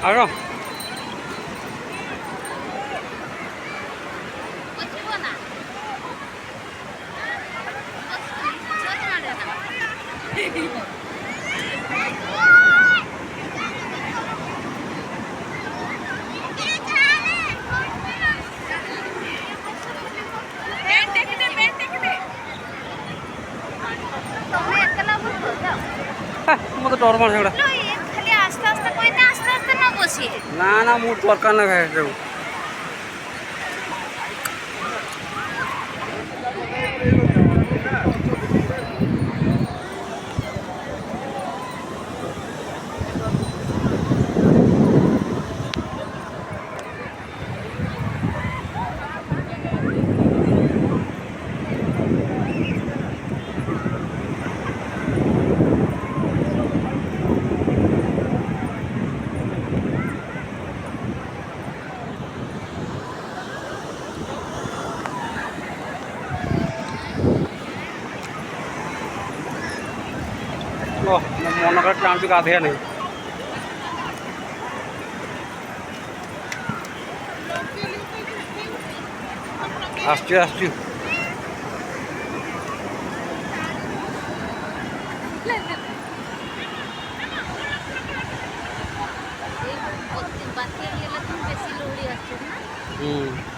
ଆଗ মতো ডর মার সেগুলা খালি আস্তে আস্তে কইতে আস্তে আস্তে না বসিয়ে না না মোর দরকার না খাই দেবো মনে করে টানটু গাধে নেই আসছি আসছি বাচ্চা গেলে তুমি বেশি লড়ি আসছে না